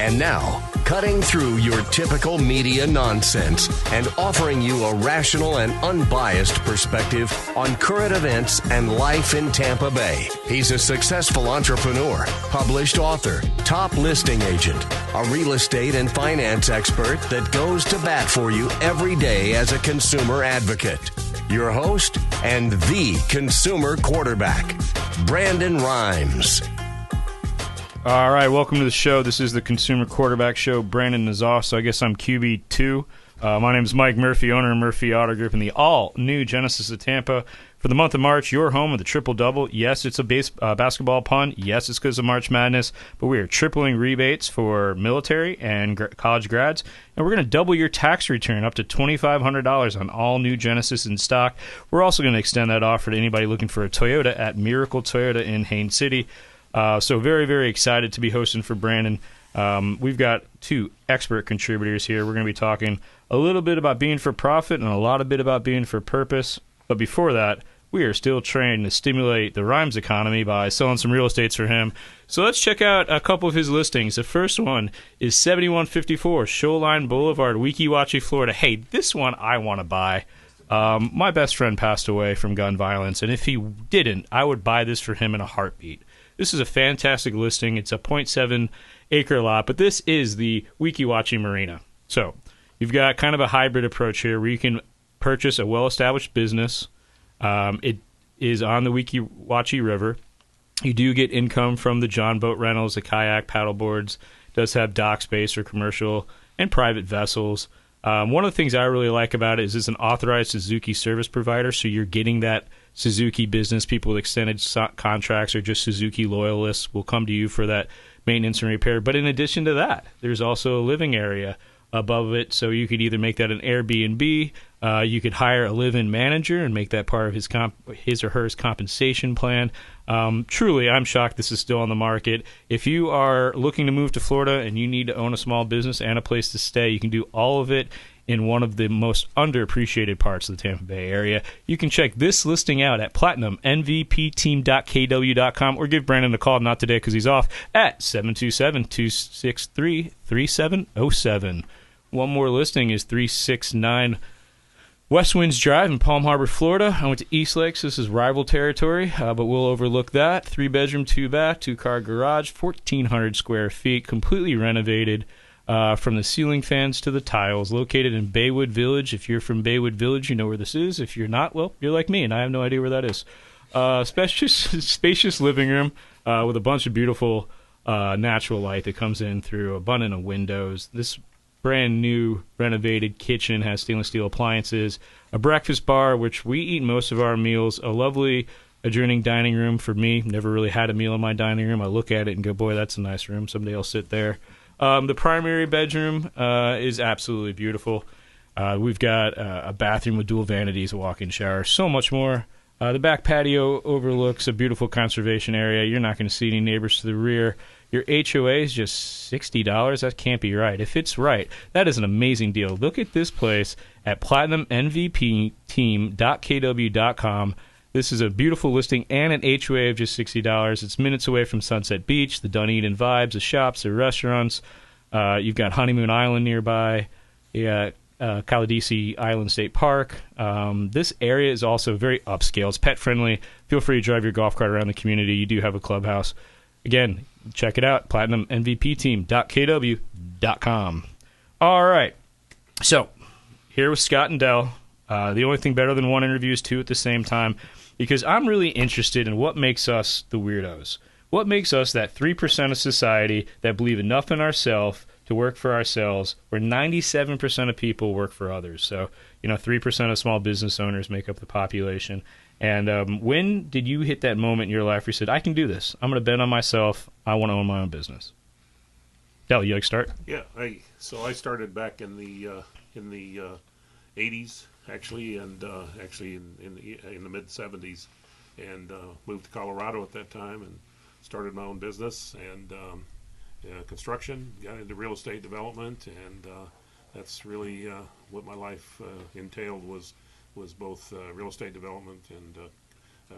And now, cutting through your typical media nonsense and offering you a rational and unbiased perspective on current events and life in Tampa Bay. He's a successful entrepreneur, published author, top listing agent, a real estate and finance expert that goes to bat for you every day as a consumer advocate. Your host and the consumer quarterback, Brandon Rimes. All right, welcome to the show. This is the Consumer Quarterback Show. Brandon is off, so I guess I'm QB2. My name is Mike Murphy, owner of Murphy Auto Group in the all-new Genesis of Tampa. For the month of March, your home of the triple-double. Yes, it's a basketball pun. Yes, it's because of March Madness. But we are tripling rebates for military and college grads. And we're going to double your tax return up to $2,500 on all new Genesis in stock. We're also going to extend that offer to anybody looking for a Toyota at Miracle Toyota in Haines City. So very, very excited to be hosting for Brandon. We've got two expert contributors here. We're going to be talking a little bit about being for profit and a lot of bit about being for purpose. But before that, we are still trying to stimulate the Rimes economy by selling some real estates for him. So let's check out a couple of his listings. The first one is 7154 Shoreline Boulevard, Weeki Wachee, Florida. Hey, this one I want to buy. My best friend passed away from gun violence, and if he didn't, I would buy this for him in a heartbeat. This is a fantastic listing. It's a 0.7 acre lot, but this is the Weeki Wachee Marina. So you've got kind of a hybrid approach here where you can purchase a well-established business. It is on the Weeki Wachee River. You do get income from the John Boat rentals, the kayak, paddle boards. It does have dock space for commercial and private vessels. One of the things I really like about it is it's an authorized Suzuki service provider, so you're getting that Suzuki business. People with extended contracts or just Suzuki loyalists will come to you for that maintenance and repair. But in addition to that, there's also a living area above it, so you could either make that an Airbnb, you could hire a live-in manager and make that part of his or her compensation plan. Truly, I'm shocked this is still on the market. If you are looking to move to Florida and you need to own a small business and a place to stay, you can do all of it in one of the most underappreciated parts of the Tampa Bay area. You can check this listing out at platinummvpteam.kw.com or give Brandon a call, not today because he's off, at 727-263-3707. One more listing is 369 West Winds Drive in Palm Harbor, Florida. I went to East Lakes. This is rival territory, but we'll overlook that. 3-bedroom, 2-bath, 2-car garage, 1,400 square feet, completely renovated from the ceiling fans to the tiles. Located in Baywood Village. If you're from Baywood Village, you know where this is. If you're not, well, you're like me, and I have no idea where that is. Spacious living room with a bunch of beautiful natural light that comes in through abundant of windows. This brand new renovated kitchen has stainless steel appliances, a breakfast bar, which we eat most of our meals, a lovely adjoining dining room for me. Never really had a meal in my dining room. I look at it and go, boy, that's a nice room. Someday I'll sit there. The primary bedroom is absolutely beautiful. We've got a bathroom with dual vanities, a walk-in shower, so much more. The back patio overlooks a beautiful conservation area. You're not going to see any neighbors to the rear. Your HOA is just $60. That can't be right. If it's right, that is an amazing deal. Look at this place at platinummvpteam.kw.com. This is a beautiful listing and an HOA of just $60. It's minutes away from Sunset Beach, the Dunedin vibes, the shops, the restaurants. You've got Honeymoon Island nearby. Caladesi Island State Park. This area is also very upscale. It's pet friendly. Feel free to drive your golf cart around the community. You do have a clubhouse. Again, check it out, platinummvpteam.kw.com. All right. So, here with Scott and Dell. The only thing better than one interview is two at the same time, because I'm really interested in what makes us the weirdos. What makes us that 3% of society that believe enough in ourselves to work for ourselves, where 97% of people work for others. So, 3% of small business owners make up the population. And when did you hit that moment in your life where you said, I can do this. I'm going to bet on myself. I want to own my own business? Del, you like to start? Yeah. So I started back in the 80s, actually, and actually in the mid-70s, and moved to Colorado at that time and started my own business and construction, got into real estate development, and that's really what my life entailed was both real estate development and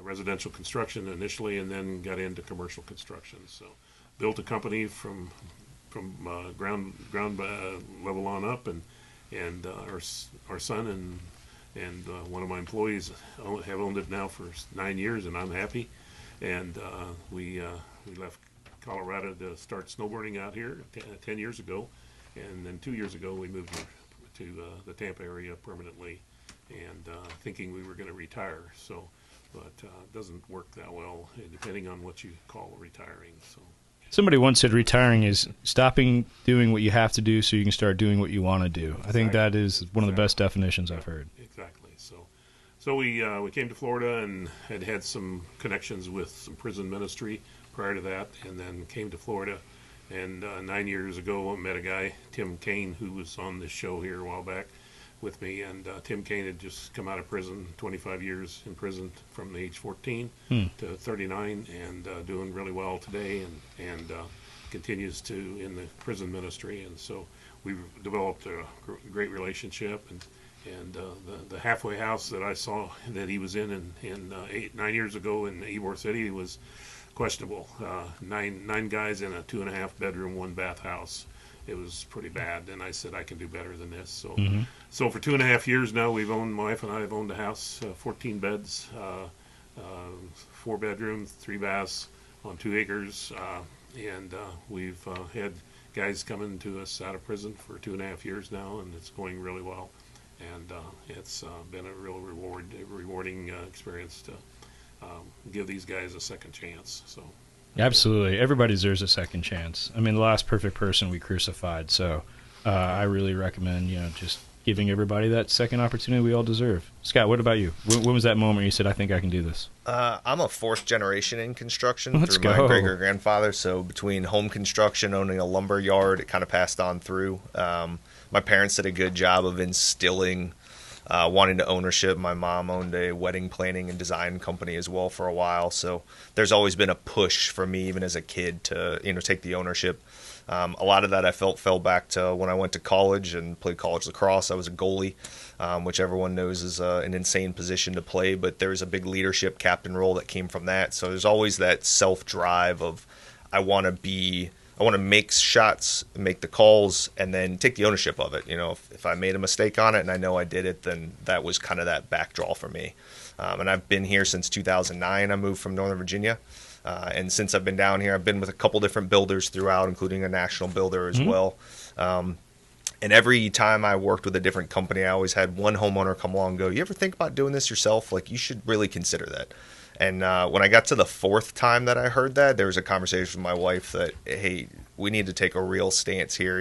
residential construction initially, and then got into commercial construction. So built a company from from ground level on up, and our son and one of my employees have owned it now for 9 years, and I'm happy. And we left Colorado to start snowboarding out here 10 years ago, and then 2 years ago we moved to the Tampa area permanently, and thinking we were going to retire. So, but it doesn't work that well, depending on what you call retiring. So. Somebody once said retiring is stopping doing what you have to do so you can start doing what you want to do. Exactly. I think that is one of the best definitions I've heard. Exactly. So we came to Florida and had some connections with some prison ministry prior to that, and then came to Florida. And 9 years ago, I met a guy, Tim Kane, who was on this show here a while back with me. And Tim Kane had just come out of prison, 25 years in prison from the age 14 to 39, and doing really well today, and continues to in the prison ministry. And so we've developed a great relationship. And the halfway house that I saw that he was in 9 years ago in Ybor City was questionable. Nine guys in a 2.5 bedroom, 1 bath house. It was pretty bad, and I said I can do better than this. So, so for 2.5 years now, my wife and I have owned a house, 14 beds, 4 bedrooms, 3 baths on 2 acres, and we've had guys coming to us out of prison for 2.5 years now, and it's going really well. And it's been a real rewarding experience to give these guys a second chance. So, absolutely, everybody deserves a second chance. I mean, the last perfect person we crucified. So, I really recommend just giving everybody that second opportunity we all deserve. Scott, what about you? When was that moment you said, "I think I can do this"? I'm a 4th generation in construction through my great-grandfather. So between home construction, owning a lumber yard, it kind of passed on through. My parents did a good job of instilling wanting to ownership. My mom owned a wedding planning and design company as well for a while. So there's always been a push for me, even as a kid, to take the ownership. A lot of that I felt fell back to when I went to college and played college lacrosse. I was a goalie, which everyone knows is an insane position to play, but there was a big leadership captain role that came from that. So there's always that self-drive of I want to make shots, make the calls, and then take the ownership of it. If I made a mistake on it and I know I did it, then that was kind of that backdraw for me. And I've been here since 2009. I moved from Northern Virginia. And since I've been down here, I've been with a couple different builders throughout, including a national builder as well. And every time I worked with a different company, I always had one homeowner come along and go, "You ever think about doing this yourself? Like, you should really consider that." And when I got to the 4th time that I heard that, there was a conversation with my wife that, hey, we need to take a real stance here.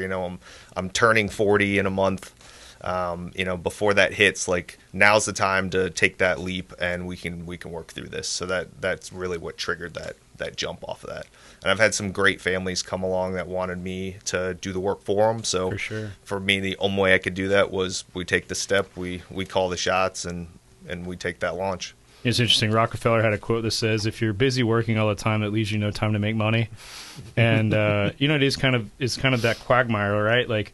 I'm turning 40 in a month. Before that hits, like, now's the time to take that leap, and we can work through this. So that's really what triggered that jump off of that. And I've had some great families come along that wanted me to do the work for them. So for sure, for me, the only way I could do that was we take the step, we call the shots, and we take that launch. It's interesting. Rockefeller had a quote that says, "If you're busy working all the time, that leaves you no time to make money." And it's kind of that quagmire, right? Like,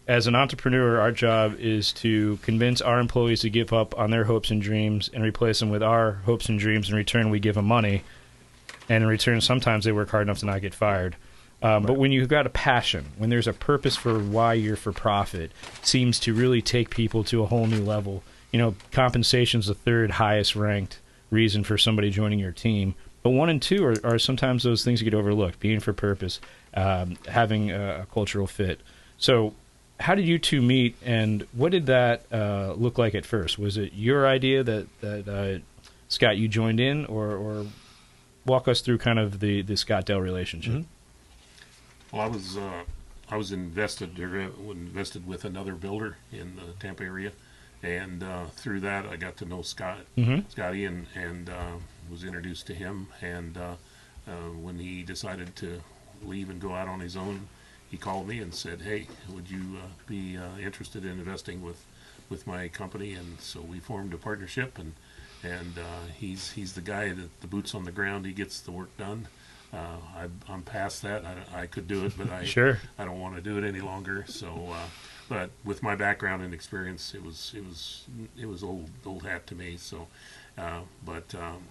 as an entrepreneur, our job is to convince our employees to give up on their hopes and dreams and replace them with our hopes and dreams. In return, we give them money, and in return, sometimes they work hard enough to not get fired. But when you've got a passion, when there's a purpose for why you're for profit, it seems to really take people to a whole new level. Compensation's the 3rd highest ranked reason for somebody joining your team. But 1 and 2 are sometimes those things that get overlooked, being for purpose, having a cultural fit. So how did you two meet, and what did that look like at first? Was it your idea that Scott, you joined in, or walk us through kind of the Scott-Dell relationship? Well, I was invested with another builder in the Tampa area, and through that I got to know Scotty, and was introduced to him. And when he decided to leave and go out on his own, he called me and said, "Hey, would you be interested in investing with my company?" And so we formed a partnership, and he's the guy that the boots on the ground. He gets the work done. I'm past that. I could do it, but I don't want to do it any longer. So, but with my background and experience, it was old hat to me. So,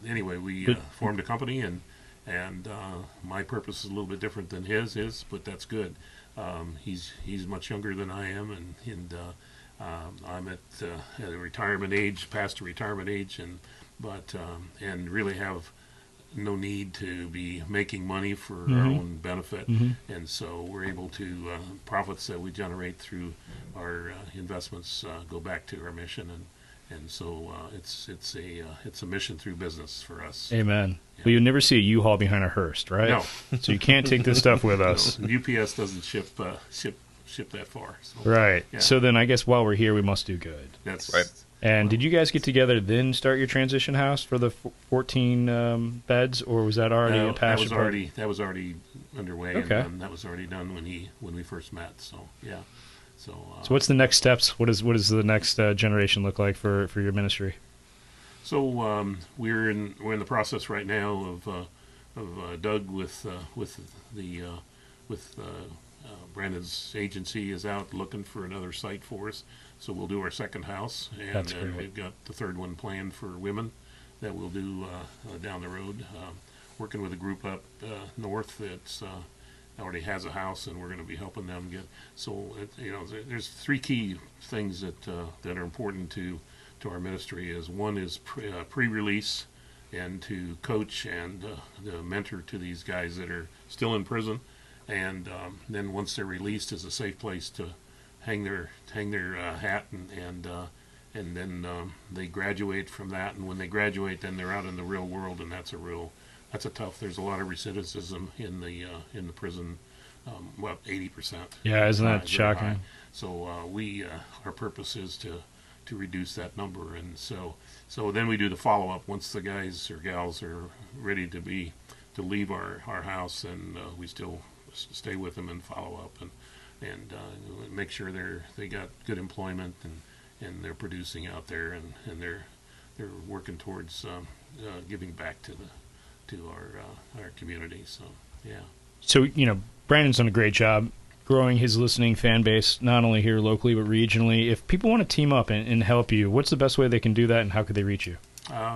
anyway, we formed a company, and my purpose is a little bit different than his, but that's good. He's much younger than I am, and I'm at a retirement age, past the retirement age, and really have no need to be making money for our own benefit, and so we're able to profits that we generate through our investments go back to our mission, and so it's a mission through business for us. Amen. Yeah. Well, you'll never see a U-Haul behind a hearse, right? No. So you can't take this stuff with us. No, UPS doesn't ship that far. So, right. Yeah. So then I guess while we're here, we must do good. That's right. And did you guys get together then start your transition house for the 14 beds, or was that already a passion? That was already underway. Okay. And that was already done when we first met. So yeah. So what's the next steps? What does the next generation look like for your ministry? So we're in the process right now of Doug with Brandon's agency is out looking for another site for us. So we'll do our second house, and we've got the third one planned for women that we'll do down the road. Working with a group up north that's already has a house, and we're going to be helping them get. So there's three key things that are important to our ministry. One is pre-release, and to coach and mentor to these guys that are still in prison, and then once they're released, is a safe place to hang their hat, and then they graduate from that, and when they graduate, then they're out in the real world, and that's a tough. There's a lot of recidivism in the prison, 80%. Yeah, isn't that shocking? High. So our purpose is to reduce that number, and so then we do the follow up once the guys or gals are ready to leave our house, and we still stay with them and follow up and make sure they got good employment and they're producing out there, and they're working towards giving back to our community. So yeah. So Brandon's done a great job growing his listening fan base, not only here locally but regionally. If people want to team up and help you, what's the best way they can do that, and how could they reach you?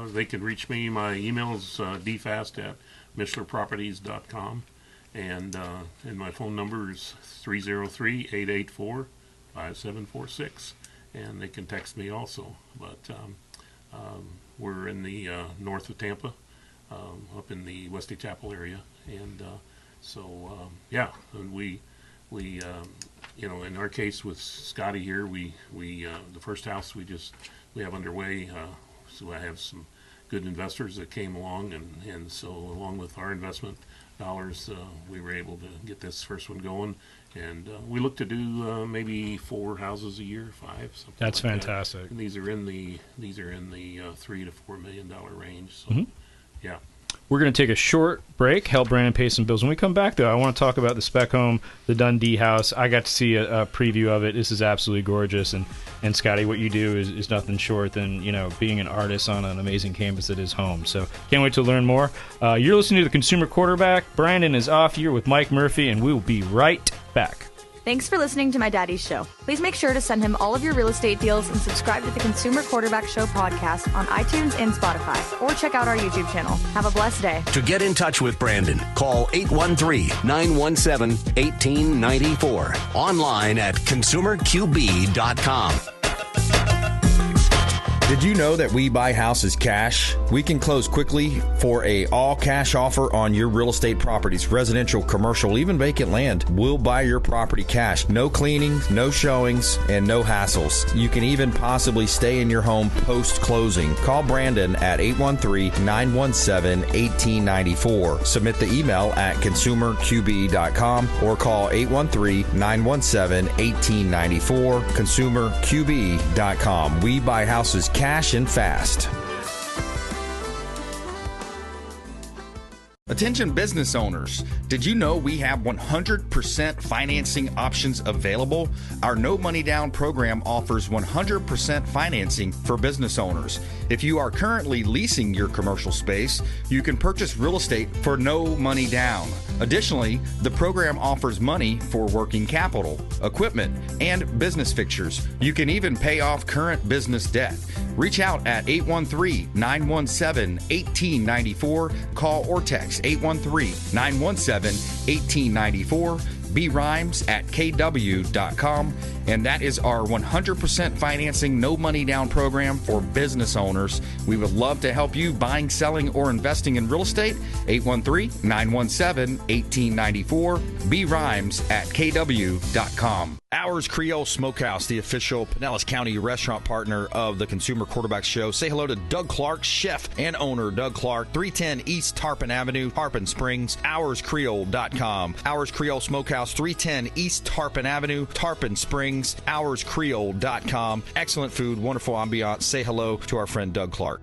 They can reach me. My email is dfast@mischlerproperties.com. And my phone number is 303-884-5746, and they can text me also. But we're in the north of Tampa, up in the Wesley Chapel area, and and we in our case with Scotty here, we the first house we have underway. So I have some good investors that came along, and so along with our investment dollars, we were able to get this first one going, and we look to do maybe 4 houses a year, 5. Something That's like fantastic. That. And these are in the $3 to $4 million range. So, yeah. We're going to take a short break, help Brandon pay some bills. When we come back, though, I want to talk about the spec home, the Dundee house. I got to see a preview of it. This is absolutely gorgeous. And Scotty, what you do is nothing short than, being an artist on an amazing canvas that is home. So can't wait to learn more. You're listening to The Consumer Quarterback. Brandon is off here with Mike Murphy, and we'll be right back. Thanks for listening to my daddy's show. Please make sure to send him all of your real estate deals and subscribe to the Consumer Quarterback Show podcast on iTunes and Spotify, or check out our YouTube channel. Have a blessed day. To get in touch with Brandon, call 813-917-1894. Online at consumerqb.com. Did you know that we buy houses cash? We can close quickly for a all-cash offer on your real estate properties, residential, commercial, even vacant land. We'll buy your property cash. No cleaning, no showings, and no hassles. You can even possibly stay in your home post-closing. Call Brandon at 813-917-1894. Submit the email at consumerqb.com or call 813-917-1894. consumerqb.com. We buy houses cash and fast. Attention business owners, did you know we have 100% financing options available? Our no money down program offers 100% financing for business owners. If you are currently leasing your commercial space, you can purchase real estate for no money down. Additionally, the program offers money for working capital, equipment, and business fixtures. You can even pay off current business debt. Reach out at 813-917-1894. Call or text 813-917-1894. brimes@kw.com. And that is our 100% financing, no money down program for business owners. We would love to help you buying, selling, or investing in real estate. 813-917-1894. brimes@kw.com. Ours Creole Smokehouse, the official Pinellas County restaurant partner of the Consumer Quarterback Show. Say hello to Doug Clark, chef and owner Doug Clark, 310 East Tarpon Avenue, Tarpon Springs, ourscreole.com. Ours Creole Smokehouse, 310 East Tarpon Avenue, Tarpon Springs, ourscreole.com. Excellent food, wonderful ambiance. Say hello to our friend Doug Clark.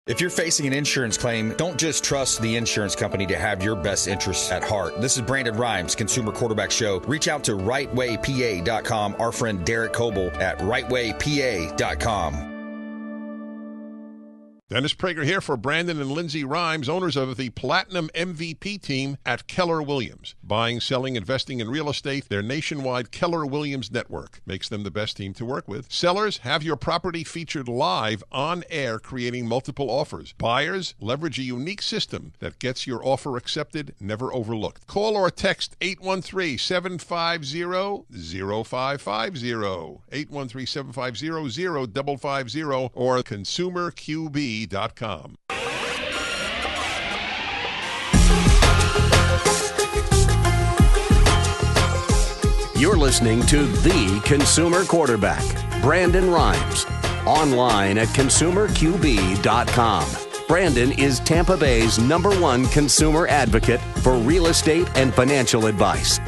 If you're facing an insurance claim, don't just trust the insurance company to have your best interests at heart. This is Brandon Rimes, Consumer Quarterback Show. Reach out to rightwaypa.com, our friend Derek Coble at rightwaypa.com. Dennis Prager here for Brandon and Lindsay Rimes, owners of the Platinum MVP team at Keller Williams. Buying, selling, investing in real estate, their nationwide Keller Williams network makes them the best team to work with. Sellers, have your property featured live on air, creating multiple offers. Buyers, leverage a unique system that gets your offer accepted, never overlooked. Call or text 813-750-0550, 813-750-0550, or consumerqb.com. You're listening to The Consumer Quarterback, Brandon Rimes. Online at consumerqb.com. Brandon is Tampa Bay's #1 consumer advocate for real estate and financial advice.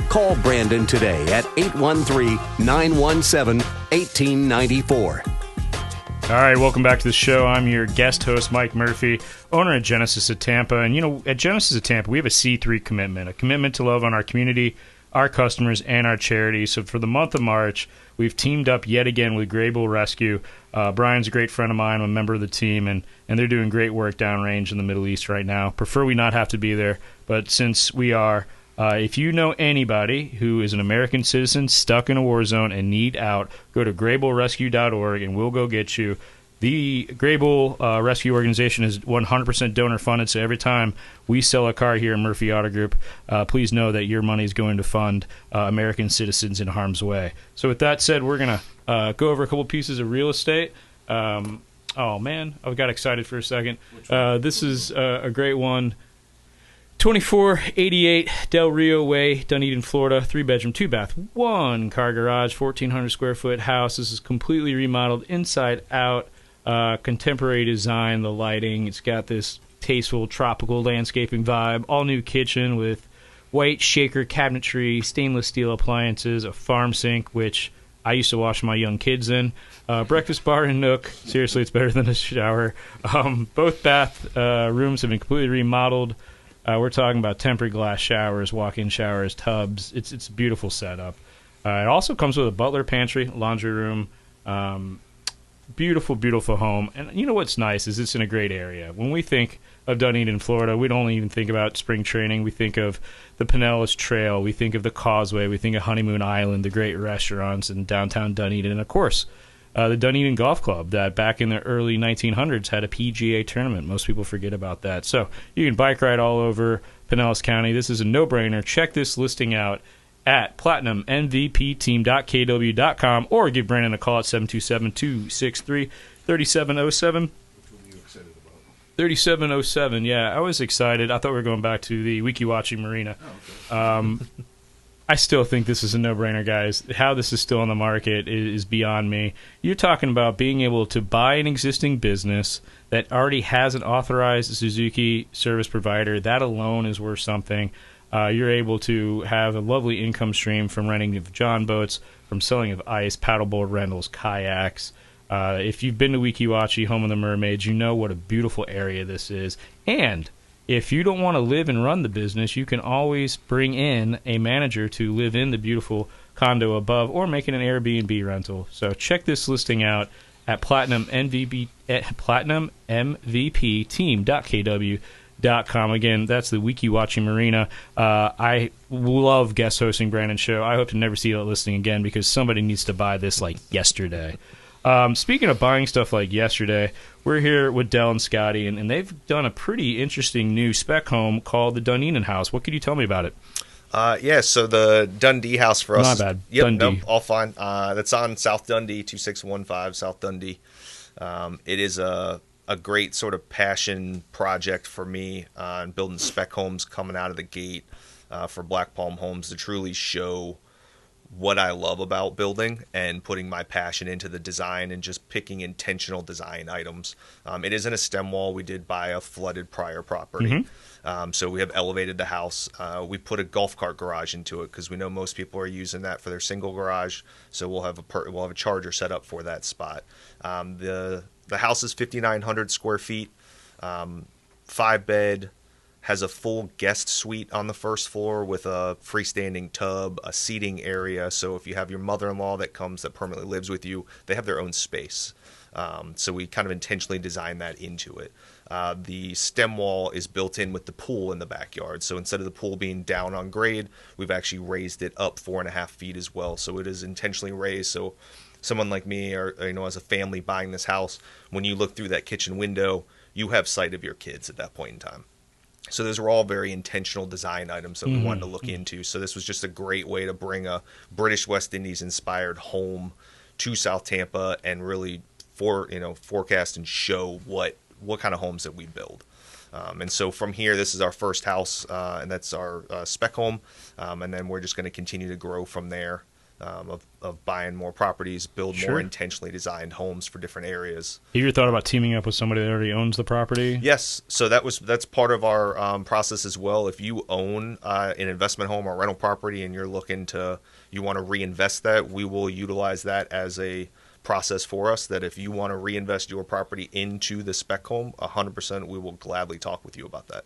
Call Brandon today at 813-917-1894. All right, welcome back to the show. I'm your guest host, Mike Murphy, owner of Genesis of Tampa. And, you know, at Genesis of Tampa, we have a C3 commitment, a commitment to love on our community, our customers, and our charity. So for the month of March, we've teamed up yet again with Grable Rescue. Brian's a great friend of mine, I'm a member of the team, and they're doing great work downrange in the Middle East right now. Prefer we not have to be there, but since we are, if you know anybody who is an American citizen stuck in a war zone and need out, go to grablerescue.org and we'll go get you. The Grable Rescue Organization is 100% donor funded, so every time we sell a car here in Murphy Auto Group, please know that your money is going to fund American citizens in harm's way. So with that said, we're going to go over a couple pieces of real estate. Oh, man, I got excited for a second. This is a great one. 2488 Del Rio Way, Dunedin, Florida. 3-bedroom, 2-bath, 1-car garage, 1,400 square foot house. This is completely remodeled inside out. Contemporary design, the lighting. It's got this tasteful tropical landscaping vibe. All new kitchen with white shaker cabinetry, stainless steel appliances, a farm sink, which I used to wash my young kids in. Breakfast bar and nook. Seriously, it's better than a shower. Both bath rooms have been completely remodeled. We're talking about tempered glass showers, walk-in showers, tubs. It's a beautiful setup. It also comes with a butler pantry, laundry room. Beautiful, beautiful home. And you know what's nice is it's in a great area. When we think of Dunedin, Florida, we don't even think about spring training. We think of the Pinellas Trail. We think of the Causeway. We think of Honeymoon Island, the great restaurants in downtown Dunedin. And, of course, the Dunedin Golf Club that back in the early 1900s had a PGA tournament. Most people forget about that. So you can bike ride all over Pinellas County. This is a no-brainer. Check this listing out at platinummvpteam.kw.com or give Brandon a call at 727-263-3707. 3707, yeah. I was excited. I thought we were going back to the Weekiwachi Marina. Oh, okay. I still think this is a no-brainer, guys. How this is still on the market is beyond me. You're talking about being able to buy an existing business that already has an authorized Suzuki service provider. That alone is worth something. You're able to have a lovely income stream from renting of John boats, from selling of ice, paddleboard rentals, kayaks. If you've been to Weekiwachi, home of the mermaids, you know what a beautiful area this is. And if you don't want to live and run the business, you can always bring in a manager to live in the beautiful condo above or make it an Airbnb rental. So check this listing out at platinummvpteam.kw.com. Again, that's the Weekiwachi Marina. I love guest hosting Brandon's show. I hope to never see that listing again because somebody needs to buy this like yesterday. Speaking of buying stuff like yesterday, we're here with Del and Scotty, and they've done a pretty interesting new spec home called the Dunedin House. What could you tell me about it? So the Dundee house for us. Not bad. Yep, Dundee. nope, all fine. That's on South Dundee, 2615 South Dundee. It is a great sort of passion project for me on building spec homes coming out of the gate for Black Palm Homes to truly show what I love about building and putting my passion into the design and just picking intentional design items. It isn't a stem wall. We did buy a flooded prior property. So we have elevated the house. We put a golf cart garage into it because we know most people are using that for their single garage. So we'll have a charger set up for that spot. The house is 5,900 square feet, 5-bed, has a full guest suite on the first floor with a freestanding tub, a seating area. So if you have your mother-in-law that permanently lives with you, they have their own space. So we kind of intentionally designed that into it. The stem wall is built in with the pool in the backyard. So instead of the pool being down on grade, we've actually raised it up 4.5 feet as well. So it is intentionally raised. So someone like me or as a family buying this house, when you look through that kitchen window, you have sight of your kids at that point in time. So those were all very intentional design items that we wanted to look into. So this was just a great way to bring a British West Indies inspired home to South Tampa and really forecast and show what kind of homes that we build. And so from here, this is our first house, and that's our spec home. And then we're just going to continue to grow from there. Of buying more properties, build more intentionally designed homes for different areas. Have you ever thought about teaming up with somebody that already owns the property? Yes. So that's part of our process as well. If you own an investment home or rental property and you want to reinvest that, we will utilize that as a process for us, that if you want to reinvest your property into the spec home, 100% we will gladly talk with you about that.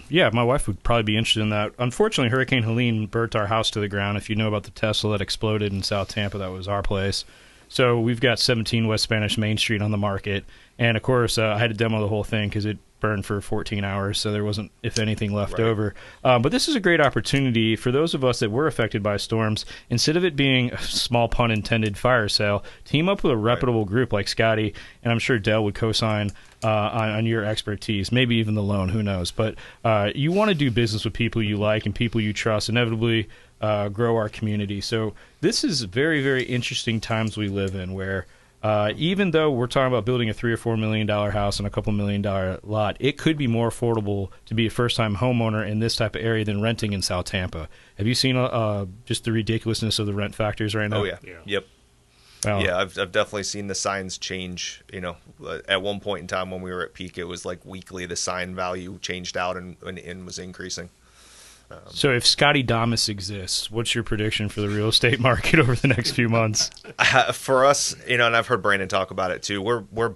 Yeah, my wife would probably be interested in that. Unfortunately, Hurricane Helene burnt our house to the ground. If you know about the Tesla that exploded in South Tampa, that was our place. So we've got 17 West Spanish Main Street on the market. And, of course, I had to demo the whole thing because it burned for 14 hours, so there wasn't, if anything, left over. But this is a great opportunity for those of us that were affected by storms. Instead of it being a small pun intended fire sale, team up with a reputable group like Scotty, and I'm sure Dell would co-sign on your expertise, maybe even the loan, who knows. But you want to do business with people you like and people you trust, inevitably grow our community. So this is very, very interesting times we live in where even though we're talking about building a $3 or $4 million house and a couple $1 million lot, it could be more affordable to be a first-time homeowner in this type of area than renting in South Tampa. Have you seen just the ridiculousness of the rent factors right now? Oh, yeah. Yep. Wow. Yeah, I've definitely seen the signs change. At one point in time when we were at peak, it was like weekly the sign value changed out and was increasing. So if Scotty Damas exists, what's your prediction for the real estate market over the next few months? For us, and I've heard Brandon talk about it too, we're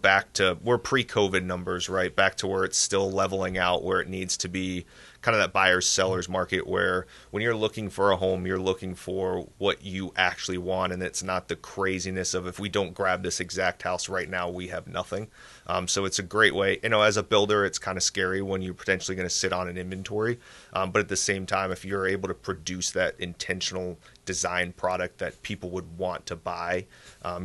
pre-COVID numbers, right? Back to where it's still leveling out where it needs to be, kind of that buyer's seller's market where when you're looking for a home, you're looking for what you actually want, and it's not the craziness of if we don't grab this exact house right now, we have nothing. So it's a great way. As a builder, it's kind of scary when you're potentially going to sit on an inventory. But at the same time, if you're able to produce that intentional design product that people would want to buy,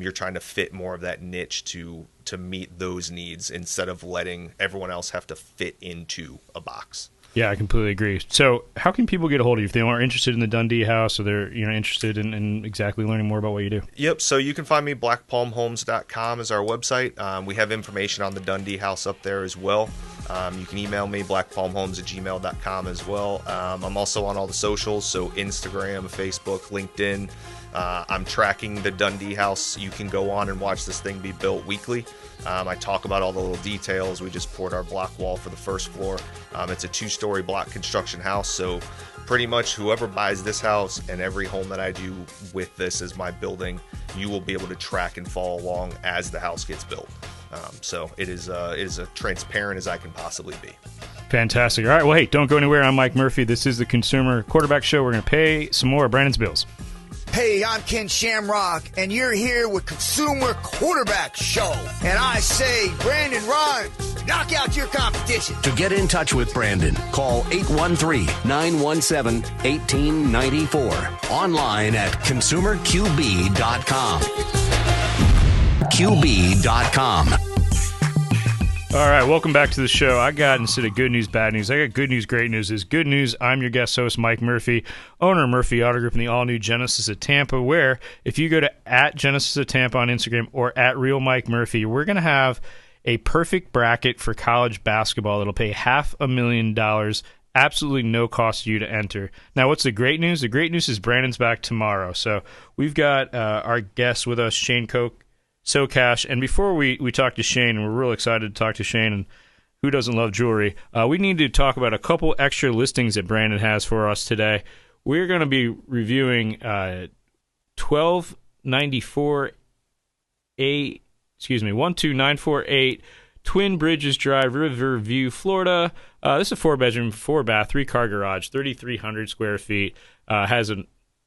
you're trying to fit more of that niche to meet those needs instead of letting everyone else have to fit into a box. Yeah, I completely agree. So how can people get a hold of you if they are interested in the Dundee house or they're interested in exactly learning more about what you do? Yep. So you can find me, blackpalmhomes.com is our website. We have information on the Dundee house up there as well. You can email me, blackpalmhomes@gmail.com as well. I'm also on all the socials, so Instagram, Facebook, LinkedIn. I'm tracking the Dundee house. You can go on and watch this thing be built weekly. I talk about all the little details. We just poured our block wall for the first floor. It's a 2-story block construction house, so pretty much whoever buys this house and every home that I do with this as my building, you will be able to track and follow along as the house gets built. So it is as transparent as I can possibly be. Fantastic. All right, well, hey, don't go anywhere. I'm Mike Murphy. This is the Consumer Quarterback Show. We're going to pay some more of Brandon's bills. Hey, I'm Ken Shamrock, and you're here with Consumer Quarterback Show. And I say, Brandon Rimes, knock out your competition. To get in touch with Brandon, call 813-917-1894. Online at consumerqb.com. QB.com. All right, welcome back to the show. I got, instead of good news, bad news, I got good news, great news. Is good news, I'm your guest host, Mike Murphy, owner of Murphy Auto Group in the all-new Genesis of Tampa, where if you go to @Genesis of Tampa on Instagram or @RealMikeMurphy, we're going to have a perfect bracket for college basketball that'll pay $500,000, absolutely no cost to you to enter. Now, what's the great news? The great news is Brandon's back tomorrow. So we've got our guest with us, Shane Socash. And before we talk to Shane, and we're real excited to talk to Shane, and who doesn't love jewelry, we need to talk about a couple extra listings that Brandon has for us today. We're going to be reviewing 12948 Twin Bridges Drive, Riverview, Florida. This is a 4-bedroom, 4-bath, 3-car garage, 3,300 square feet. Has a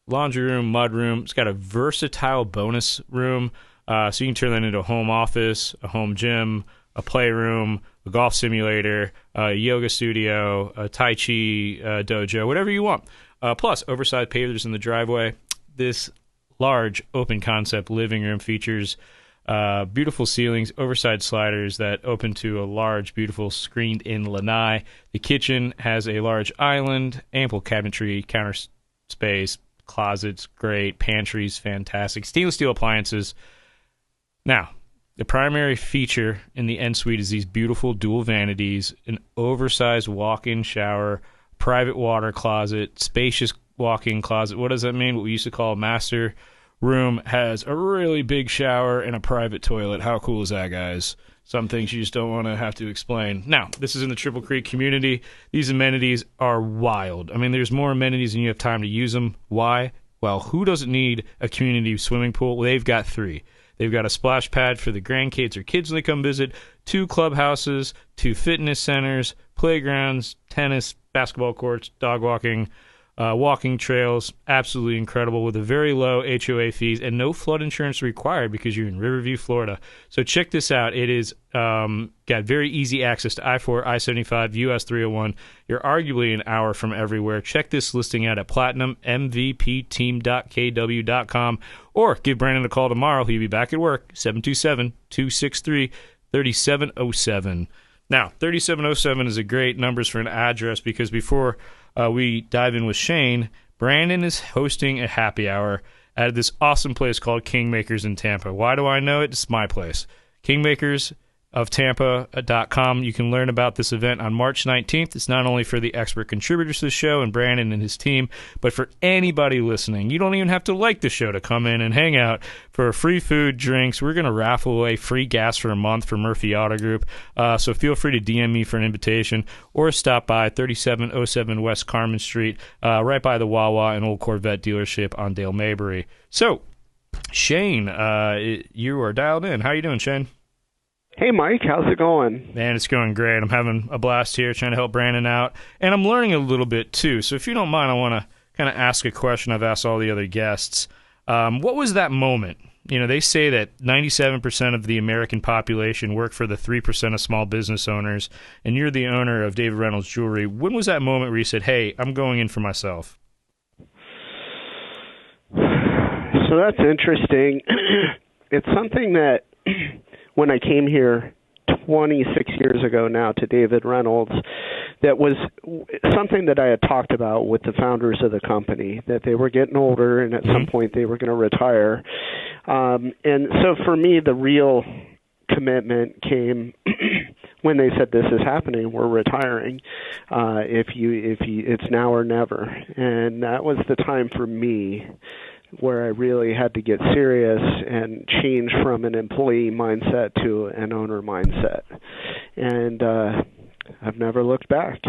laundry room, mud room. It's got a versatile bonus room. So you can turn that into a home office, a home gym, a playroom, a golf simulator, a yoga studio, a Tai Chi dojo, whatever you want. Plus, oversized pavers in the driveway. This large open concept living room features beautiful ceilings, oversized sliders that open to a large, beautiful screened-in lanai. The kitchen has a large island, ample cabinetry, counter space, closets, great, pantries, fantastic, stainless steel appliances. Now, the primary feature in the en suite is these beautiful dual vanities, an oversized walk-in shower, private water closet, spacious walk-in closet. What does that mean? What we used to call a master room has a really big shower and a private toilet. How cool is that, guys? Some things you just don't want to have to explain. Now, this is in the Triple Creek community. These amenities are wild. I mean, there's more amenities than you have time to use them. Why? Well, who doesn't need a community swimming pool? Well, they've got 3. They've got a splash pad for the grandkids or kids when they come visit, 2 clubhouses, 2 fitness centers, playgrounds, tennis, basketball courts, dog walking, walking trails. Absolutely incredible with a very low HOA fees and no flood insurance required because you're in Riverview, Florida. So check this out. It is got very easy access to I-4, I-75, US 301. You're arguably an hour from everywhere. Check this listing out at platinummvpteam.kw.com or give Brandon a call tomorrow. He'll be back at work, 727-263-3707. Now, 3707 is a great numbers for an address because before we dive in with Shane, Brandon is hosting a happy hour at this awesome place called Kingmakers in Tampa. Why do I know it? It's my place. KingmakersOfTampa.com. You can learn about this event on March 19th. It's not only for the expert contributors to the show and Brandon and his team, but for anybody listening. You don't even have to like the show to come in and hang out for free food, drinks. We're going to raffle away free gas for a month for Murphy Auto Group. So feel free to DM me for an invitation or stop by 3707 West Carmen Street, right by the Wawa and Old Corvette dealership on Dale Mabry. So, Shane, you are dialed in. How you doing, Shane? Hey, Mike, how's it going? Man, it's going great. I'm having a blast here trying to help Brandon out, and I'm learning a little bit, too. So if you don't mind, I want to kind of ask a question I've asked all the other guests. What was that moment? You know, they say that 97% of the American population work for the 3% of small business owners, and you're the owner of David Reynolds Jewelry. When was that moment where you said, hey, I'm going in for myself? So that's interesting. It's something that when I came here 26 years ago now to David Reynolds, that was something that I had talked about with the founders of the company, that they were getting older and at some point they were going to retire. And so for me, the real commitment came when they said, this is happening, we're retiring. It's now or never. And that was the time for me where I really had to get serious and change from an employee mindset to an owner mindset. And I've never looked back.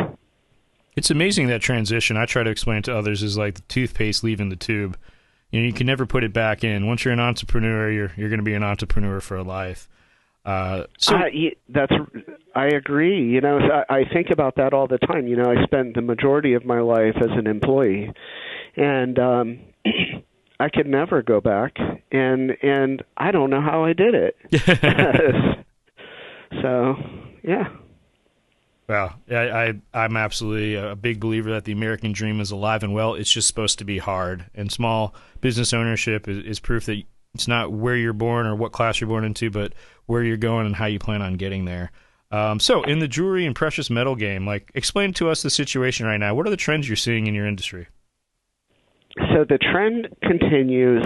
It's amazing, that transition. I try to explain it to others is like the toothpaste leaving the tube. You know, you can never put it back in. Once you're an entrepreneur, you're going to be an entrepreneur for life. I agree. You know, I think about that all the time. You know, I spent the majority of my life as an employee, and I could never go back, and I don't know how I did it. So, yeah. Well, I'm absolutely a big believer that the American dream is alive and well. It's just supposed to be hard, and small business ownership is proof that it's not where you're born or what class you're born into, but where you're going and how you plan on getting there. So in the jewelry and precious metal game, explain to us the situation right now. What are the trends you're seeing in your industry? So the trend continues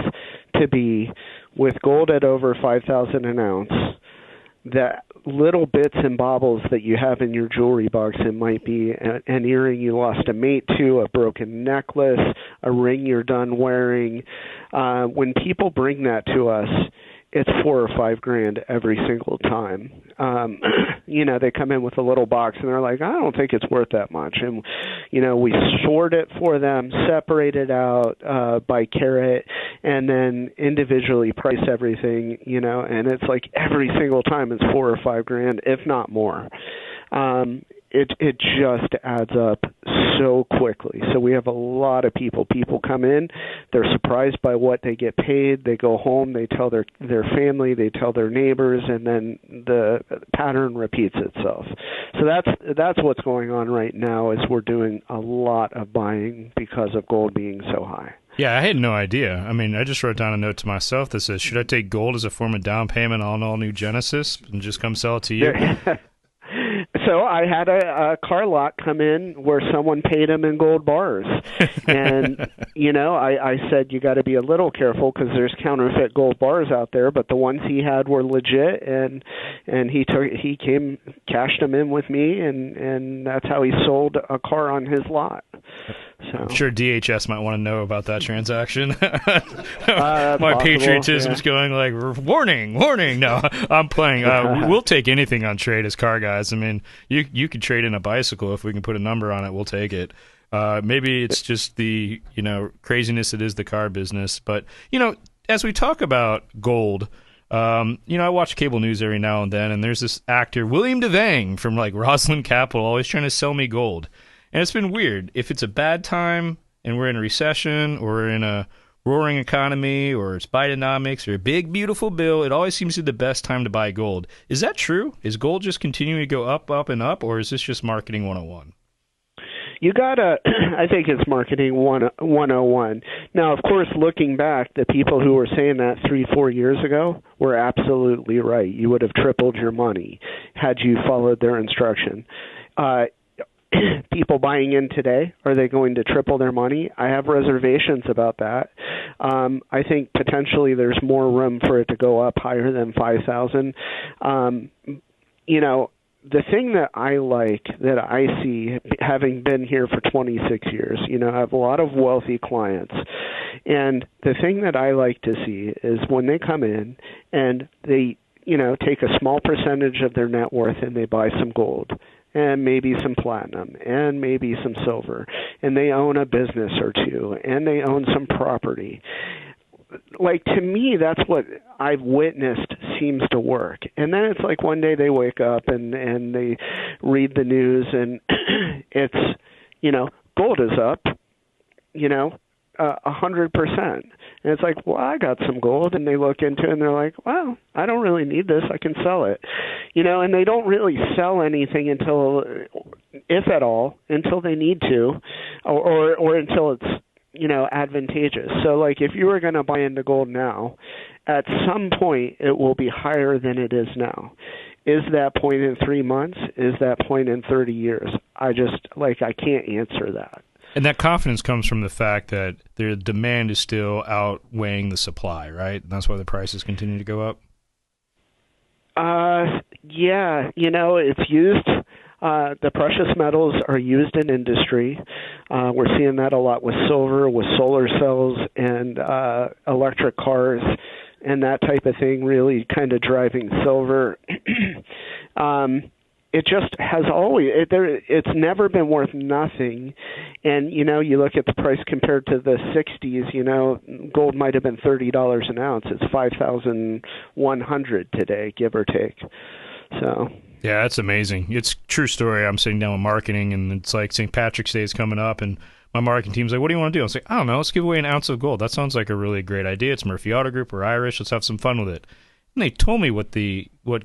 to be with gold at over $5,000 an ounce, that little bits and baubles that you have in your jewelry box. It might be an earring you lost a mate to, a broken necklace, a ring you're done wearing. When people bring that to us, it's $4,000 or $5,000 every single time. They come in with a little box and they're like, I don't think it's worth that much. And, we sort it for them, separate it out by carat, and then individually price everything, and it's like every single time it's $4,000 or $5,000, if not more. It just adds up so quickly. So we have a lot of people. People come in, they're surprised by what they get paid. They go home, they tell their family, they tell their neighbors, and then the pattern repeats itself. So that's what's going on right now. Is we're doing a lot of buying because of gold being so high. Yeah, I had no idea. I mean, I just wrote down a note to myself that says, should I take gold as a form of down payment on all new Genesis and just come sell it to you? So I had a car lot come in where someone paid him in gold bars. And, I said, you got to be a little careful because there's counterfeit gold bars out there, but the ones he had were legit. And he came, cashed them in with me, and that's how he sold a car on his lot. So. I'm sure DHS might want to know about that transaction. My patriotism's going warning. No, I'm playing. We'll take anything on trade as car guys. I mean, you could trade in a bicycle if we can put a number on it. We'll take it. Maybe it's just the craziness it is the car business. But as we talk about gold, I watch cable news every now and then, and there's this actor William Devane from Roslyn Capital always trying to sell me gold. And it's been weird. If it's a bad time and we're in a recession or we're in a roaring economy or it's Bidenomics or a big, beautiful bill, it always seems to be the best time to buy gold. Is that true? Is gold just continuing to go up, up, and up, or is this just marketing 101? You gotta, I think it's marketing 101. Now, of course, looking back, the people who were saying that 3-4 years ago were absolutely right. You would have tripled your money had you followed their instruction. People buying in today, are they going to triple their money? I have reservations about that. I think potentially there's more room for it to go up higher than 5,000. The thing that I like, that I see, having been here for 26 years, I have a lot of wealthy clients. And the thing that I like to see is when they come in and they, take a small percentage of their net worth and they buy some gold and maybe some platinum, and maybe some silver, and they own a business or two, and they own some property. To me, that's what I've witnessed seems to work. And then it's one day they wake up and they read the news, and it's, gold is up, 100%. And it's well, I got some gold, and they look into it and they're like, well, I don't really need this. I can sell it. And they don't really sell anything until, if at all, until they need to, or until it's, advantageous. So if you were going to buy into gold now, at some point it will be higher than it is now. Is that point in 3 months? Is that point in 30 years? I can't answer that. And that confidence comes from the fact that the demand is still outweighing the supply, right? And that's why the prices continue to go up? Yeah, it's used. The precious metals are used in industry. We're seeing that a lot with silver, with solar cells, and electric cars, and that type of thing really kind of driving silver. It just has always, it's never been worth nothing. And, you look at the price compared to the 60s, gold might have been $30 an ounce. It's $5,100 today, give or take. So. Yeah, that's amazing. It's a true story. I'm sitting down with marketing, and it's St. Patrick's Day is coming up, and my marketing team's like, what do you want to do? I was like, I don't know. Let's give away an ounce of gold. That sounds like a really great idea. It's Murphy Auto Group. We're Irish. Let's have some fun with it. And they told me what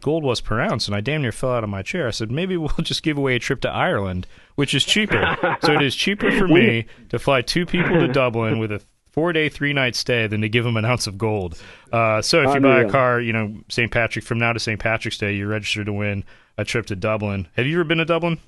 gold was per ounce, and I damn near fell out of my chair. I said, maybe we'll just give away a trip to Ireland, which is cheaper. So it is cheaper for me to fly 2 people to Dublin with a 4-day, 3-night stay than to give them an ounce of gold. So if you buy a car, St. Patrick, from now to St. Patrick's Day, you're registered to win a trip to Dublin. Have you ever been to Dublin?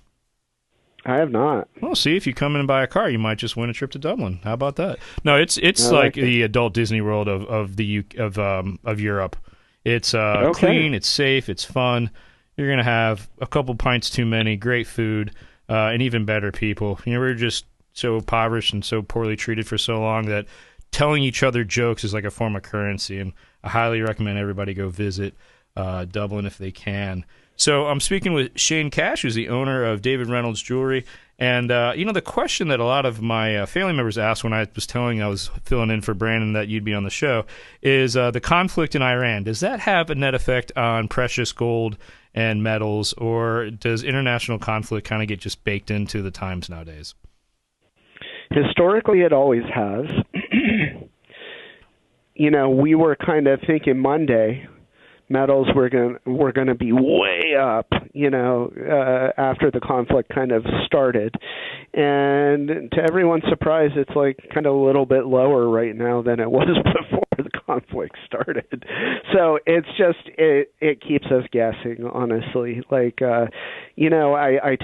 I have not. Well, see, if you come in and buy a car, you might just win a trip to Dublin. How about that? No, it's like the adult Disney World of Europe. It's clean, it's safe, it's fun. You're gonna have a couple pints too many, great food, and even better people. We're just so impoverished and so poorly treated for so long that telling each other jokes is like a form of currency. And I highly recommend everybody go visit Dublin if they can. So I'm speaking with Shane Cash, who's the owner of David Reynolds Jewelry. And, the question that a lot of my family members asked when I was filling in for Brandon that you'd be on the show is the conflict in Iran. Does that have a net effect on precious gold and metals, or does international conflict kind of get just baked into the times nowadays? Historically, it always has. We were kind of thinking Monday metals were going to be way up, after the conflict kind of started. And to everyone's surprise, it's like kind of a little bit lower right now than it was before the conflict started. So it's just, it keeps us guessing, honestly. Like, I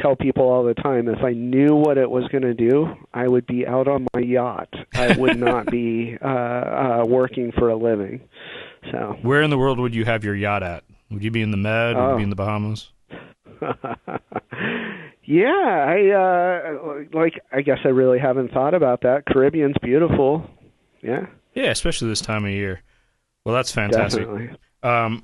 tell people all the time, if I knew what it was going to do, I would be out on my yacht. I would not be working for a living. So, where in the world would you have your yacht at? Would you be in the Med? Would you be in the Bahamas? I guess I really haven't thought about that. Caribbean's beautiful. Yeah. Yeah, especially this time of year. Well, that's fantastic. Definitely.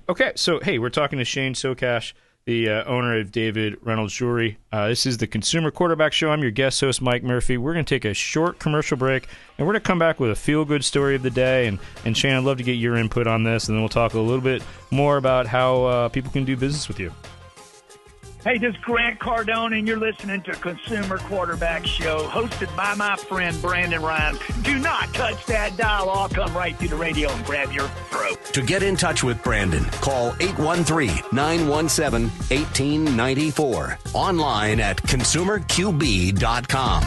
Okay, so, hey, we're talking to Shane Socash, the owner of David Reynolds Jewelry. This is the Consumer Quarterback Show. I'm your guest host, Mike Murphy. We're going to take a short commercial break, and we're going to come back with a feel-good story of the day. And Shane, I'd love to get your input on this, and then we'll talk a little bit more about how people can do business with you. Hey, this is Grant Cardone, and you're listening to Consumer Quarterback Show, hosted by my friend Brandon Rimes. Do not touch that dial. I'll come right through the radio and grab your throat. To get in touch with Brandon, call 813-917-1894. Online at consumerqb.com.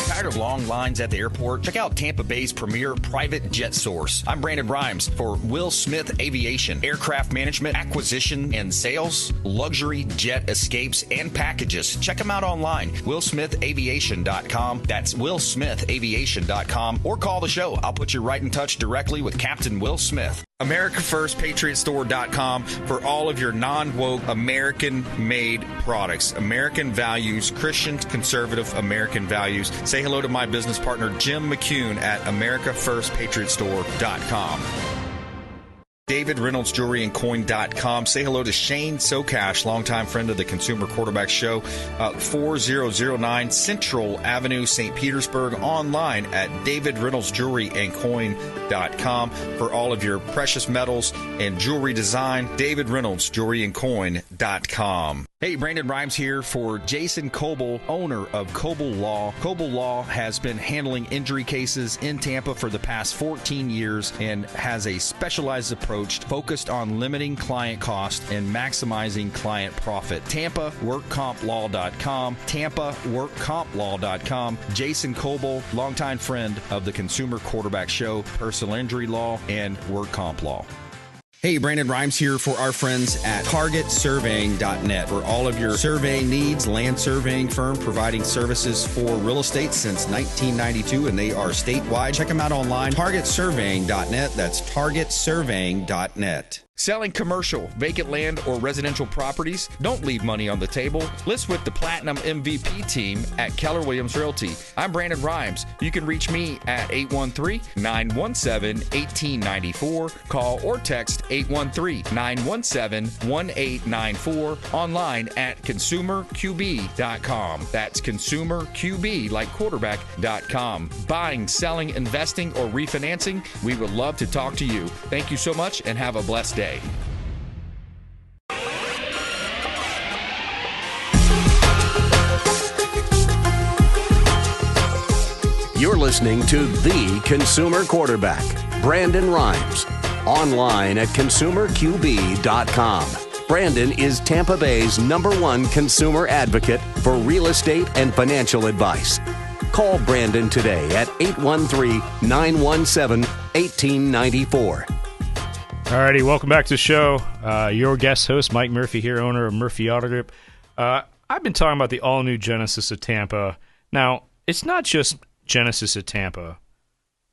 Tired of long lines at the airport? Check out Tampa Bay's premier private jet source. I'm Brandon Rimes for Will Smith Aviation. Aircraft management, acquisition, and sales, luxury jet escapes, and packages. Check them out online. WillSmithAviation.com. That's WillSmithAviation.com. Or call the show. I'll put you right in touch directly with Captain Will Smith. AmericaFirstPatriotStore.com for all of your non-woke American-made products. American values, Christian, conservative American values. Say hello to my business partner, Jim McCune at AmericaFirstPatriotStore.com. David Reynolds Jewelry and Coin.com. Say hello to Shane Socash, longtime friend of the Consumer Quarterback Show, 4009 Central Avenue, St. Petersburg, online at DavidReynoldsJewelryandCoin.com for all of your precious metals and jewelry design. David Reynolds Jewelry and Coin.com. Hey, Brandon Rimes here for Jason Coble, owner of Coble Law. Coble Law has been handling injury cases in Tampa for the past 14 years and has a specialized approach focused on limiting client cost and maximizing client profit. TampaWorkCompLaw.com, TampaWorkCompLaw.com. Jason Coble, longtime friend of the Consumer Quarterback Show, personal injury law, and work comp law. Hey, Brandon Rimes here for our friends at TargetSurveying.net for all of your surveying needs. Land surveying firm providing services for real estate since 1992, and they are statewide. Check them out online, TargetSurveying.net. That's TargetSurveying.net. Selling commercial, vacant land, or residential properties? Don't leave money on the table. List with the Platinum MVP team at Keller Williams Realty. I'm Brandon Rimes. You can reach me at 813-917-1894. Call or text 813-917-1894. Online at consumerqb.com. That's consumerqb, like quarterback.com. Buying, selling, investing, or refinancing? We would love to talk to you. Thank you so much and have a blessed day. You're listening to The Consumer Quarterback, Brandon Rimes. Online at consumerqb.com. Brandon is Tampa Bay's #1 consumer advocate for real estate and financial advice. Call Brandon today at 813-917-1894. Alrighty, welcome back to the show. Your guest host, Mike Murphy here, owner of Murphy Auto Group. I've been talking about the all-new Genesis of Tampa. Now, it's not just Genesis of Tampa.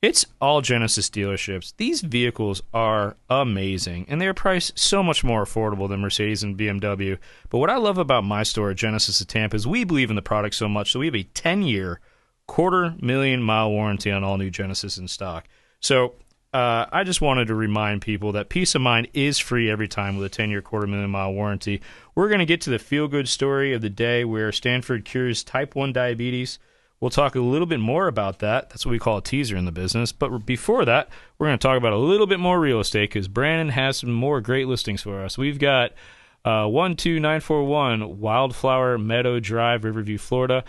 It's all Genesis dealerships. These vehicles are amazing, and they're priced so much more affordable than Mercedes and BMW. But what I love about my store, Genesis of Tampa, is we believe in the product so much, so we have a 10-year, 250,000-mile warranty on all new Genesis in stock. So I just wanted to remind people that peace of mind is free every time with a 10-year, 250,000-mile warranty. We're going to get to the feel-good story of the day where Stanford cures type 1 diabetes. We'll talk a little bit more about that. That's what we call a teaser in the business. But before that, we're going to talk about a little bit more real estate because Brandon has some more great listings for us. We've got 12941 Wildflower Meadow Drive, Riverview, Florida.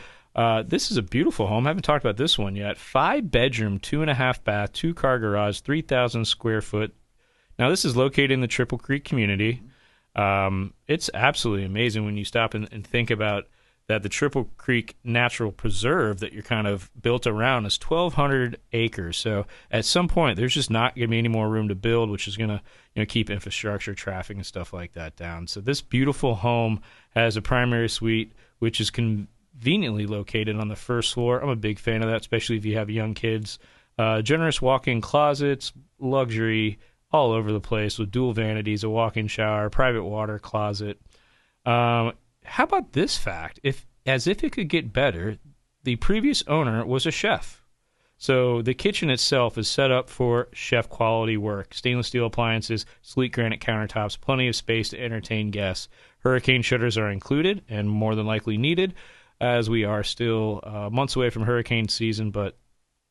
This is a beautiful home. I haven't talked about this one yet. 5-bedroom, 2.5 bath, 2-car garage, 3,000 square foot. Now, this is located in the Triple Creek community. It's absolutely amazing when you stop and think about that the Triple Creek Natural Preserve that you're kind of built around is 1,200 acres. So at some point, there's just not going to be any more room to build, which is going to keep infrastructure, traffic, and stuff like that down. So this beautiful home has a primary suite, which is conveniently located on the first floor. I'm a big fan of that, especially if you have young kids. Generous walk-in closets, luxury all over the place with dual vanities, a walk-in shower, private water closet. How about this fact? As if it could get better, the previous owner was a chef. So the kitchen itself is set up for chef quality work. Stainless steel appliances, sleek granite countertops, plenty of space to entertain guests. Hurricane shutters are included and more than likely needed, as we are still months away from hurricane season, but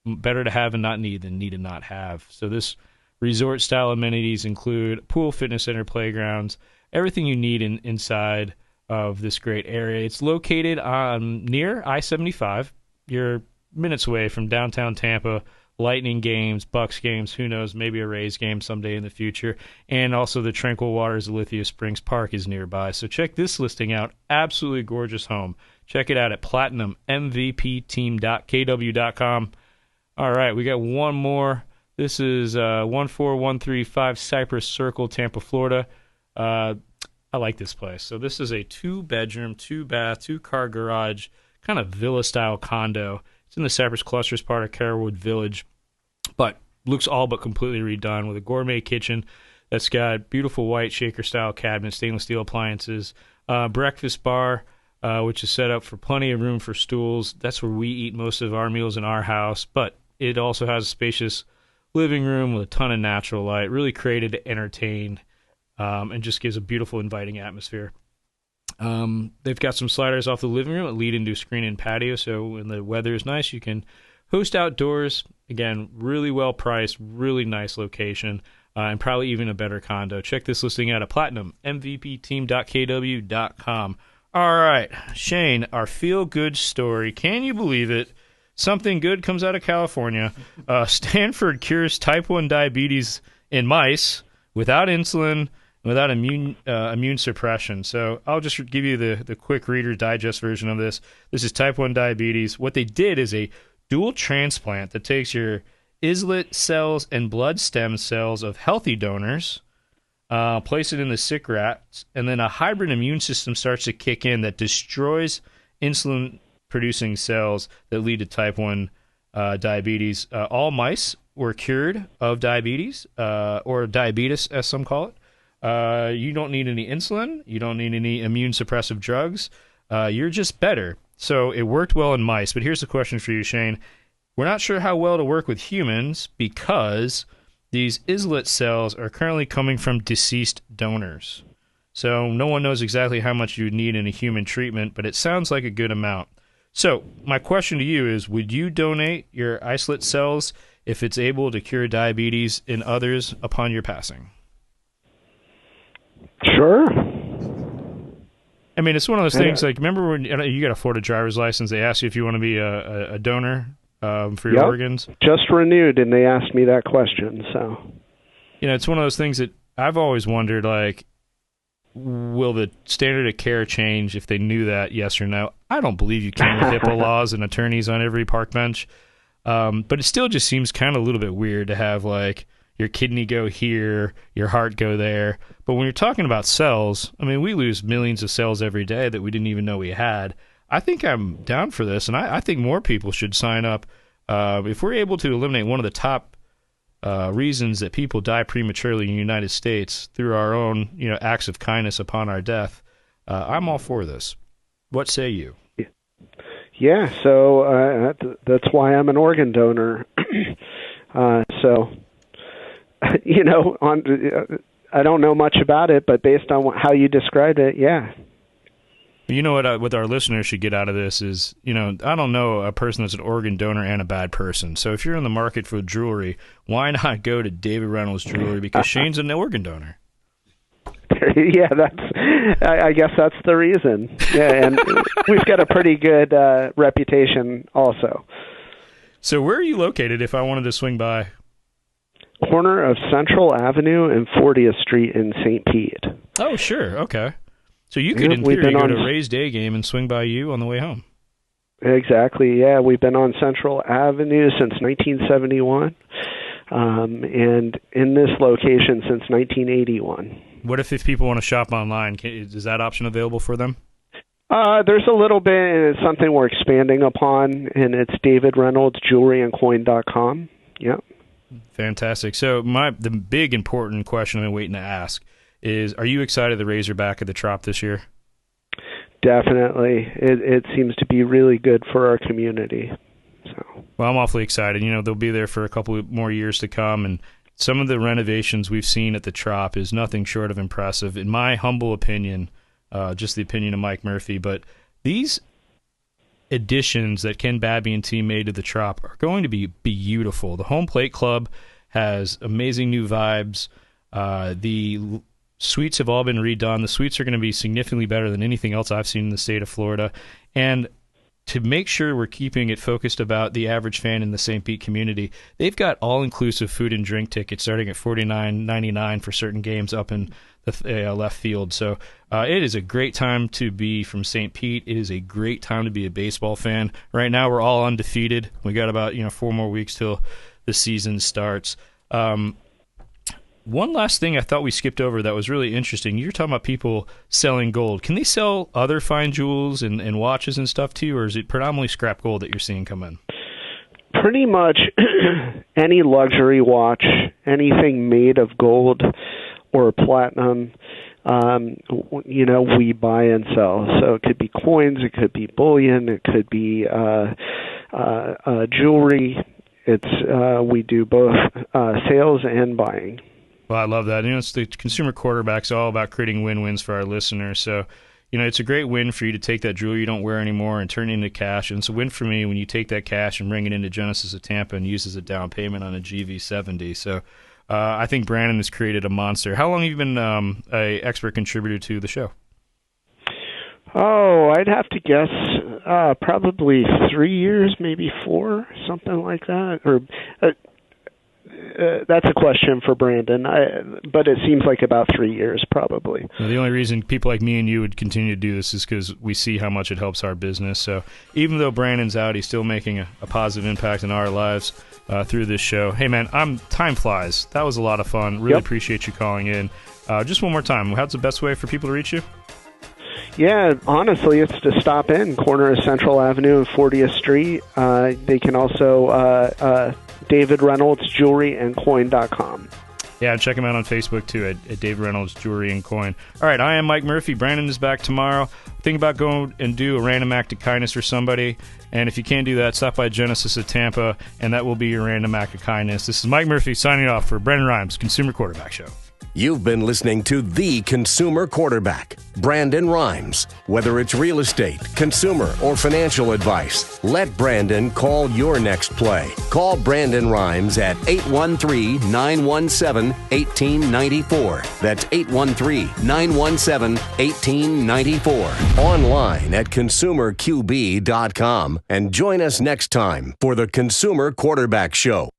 better to have and not need than need and not have. So this resort-style amenities include pool, fitness center, playgrounds, everything you need inside of this great area. It's located near I-75. You're minutes away from downtown Tampa, Lightning games, Bucks games, who knows, maybe a Rays game someday in the future. And also the tranquil waters of Lithia Springs Park is nearby. So check this listing out. Absolutely gorgeous home. Check it out at platinummvpteam.kw.com. All right, we got one more. This is 14135 Cypress Circle, Tampa, Florida. I like this place. So this is a 2-bedroom, 2-bath, 2-car garage, kind of villa-style condo. It's in the Cypress Clusters part of Carrollwood Village, but looks all but completely redone with a gourmet kitchen that's got beautiful white shaker-style cabinets, stainless steel appliances, breakfast bar, which is set up for plenty of room for stools. That's where we eat most of our meals in our house, but it also has a spacious living room with a ton of natural light, really created to entertain, and just gives a beautiful, inviting atmosphere. They've got some sliders off the living room that lead into a screen-in patio, so when the weather is nice, you can host outdoors. Again, really well-priced, really nice location, and probably even a better condo. Check this listing out at platinummvpteam.kw.com. All right, Shane, our feel-good story. Can you believe it? Something good comes out of California. Stanford cures type 1 diabetes in mice without insulin, without immune suppression. So I'll just give you the quick Reader's Digest version of this. This is type 1 diabetes. What they did is a dual transplant that takes your islet cells and blood stem cells of healthy donors, place it in the sick rats, and then a hybrid immune system starts to kick in that destroys insulin-producing cells that lead to type 1 diabetes. All mice were cured of diabetes, or diabetes as some call it. You don't need any insulin. You don't need any immune suppressive drugs. You're just better. So it worked well in mice. But here's the question for you, Shane. We're not sure how well to work with humans because these islet cells are currently coming from deceased donors. So no one knows exactly how much you would need in a human treatment, but it sounds like a good amount. So my question to you is, would you donate your islet cells if it's able to cure diabetes in others upon your passing? Sure. I mean, it's one of those things, like, remember when you got a Florida driver's license, they ask you if you want to be a donor for your organs? Just renewed, and they asked me that question, so. You know, it's one of those things that I've always wondered, like, will the standard of care change if they knew that, yes or no? I don't believe you can with HIPAA laws and attorneys on every park bench, but it still just seems kind of a little bit weird to have, like, your kidney go here, your heart go there. But when you're talking about cells, I mean, we lose millions of cells every day that we didn't even know we had. I think I'm down for this, and I think more people should sign up. If we're able to eliminate one of the top reasons that people die prematurely in the United States through our own, acts of kindness upon our death, I'm all for this. What say you? Yeah, so that's why I'm an organ donor. So, I don't know much about it, but based on how you described it, yeah. You know what our listeners should get out of this is, I don't know a person that's an organ donor and a bad person. So if you're in the market for jewelry, why not go to David Reynolds Jewelry? Because Shane's an organ donor. Yeah, I guess that's the reason. Yeah, and we've got a pretty good reputation also. So where are you located if I wanted to swing by? Corner of Central Avenue and 40th Street in St. Pete. Oh, sure. Okay. So you could, in theory, go to Ray's Day game and swing by you on the way home. Exactly, yeah. We've been on Central Avenue since 1971, and in this location since 1981. What if people want to shop online? Is that option available for them? There's a little bit, and it's something we're expanding upon, and it's davidreynoldsjewelryandcoin.com. Yep. Fantastic. So the big important question I've been waiting to ask is, are you excited the Rays are back at the Trop this year? Definitely. It seems to be really good for our community. So. Well, I'm awfully excited. They'll be there for a couple more years to come, and some of the renovations we've seen at the Trop is nothing short of impressive, in my humble opinion, just the opinion of Mike Murphy. But these additions that Ken Babby and team made to the Trop are going to be beautiful. The Home Plate Club has amazing new vibes. The suites have all been redone. The suites are going to be significantly better than anything else I've seen in the state of Florida. And to make sure we're keeping it focused about the average fan in the St. Pete community, they've got all-inclusive food and drink tickets starting at $49.99 for certain games up in the left field. So it is a great time to be from St. Pete. It is a great time to be a baseball fan. Right now we're all undefeated. We got about 4 more weeks till the season starts. One last thing I thought we skipped over that was really interesting. You're talking about people selling gold. Can they sell other fine jewels and watches and stuff too, or is it predominantly scrap gold that you're seeing come in? Pretty much any luxury watch, anything made of gold or platinum, we buy and sell. So it could be coins, it could be bullion, it could be jewelry. We do both sales and buying. Well, I love that. It's the Consumer Quarterback's all about creating win-wins for our listeners. So, it's a great win for you to take that jewelry you don't wear anymore and turn it into cash. And it's a win for me when you take that cash and bring it into Genesis of Tampa and use as a down payment on a GV70. So I think Brandon has created a monster. How long have you been an expert contributor to the show? Oh, I'd have to guess probably 3 years, maybe 4, something like that. Or that's a question for Brandon, but it seems like about 3 years probably. Well, the only reason people like me and you would continue to do this is because we see how much it helps our business. So even though Brandon's out, he's still making a positive impact in our lives through this show. Hey, man, time flies. That was a lot of fun. Really appreciate you calling in. Just one more time, how's the best way for people to reach you? Yeah, honestly, it's to stop in, corner of Central Avenue and 40th Street. They can also David Reynolds Jewelry and Coin.com. Yeah, check him out on Facebook too at David Reynolds Jewelry and Coin. All right, I am Mike Murphy. Brandon is back tomorrow. Think about going and do a random act of kindness for somebody. And if you can't do that, stop by Genesis of Tampa, and that will be your random act of kindness. This is Mike Murphy signing off for Brandon Rimes, Consumer Quarterback Show. You've been listening to The Consumer Quarterback, Brandon Rimes. Whether it's real estate, consumer, or financial advice, let Brandon call your next play. Call Brandon Rimes at 813-917-1894. That's 813-917-1894. Online at consumerqb.com. And join us next time for The Consumer Quarterback Show.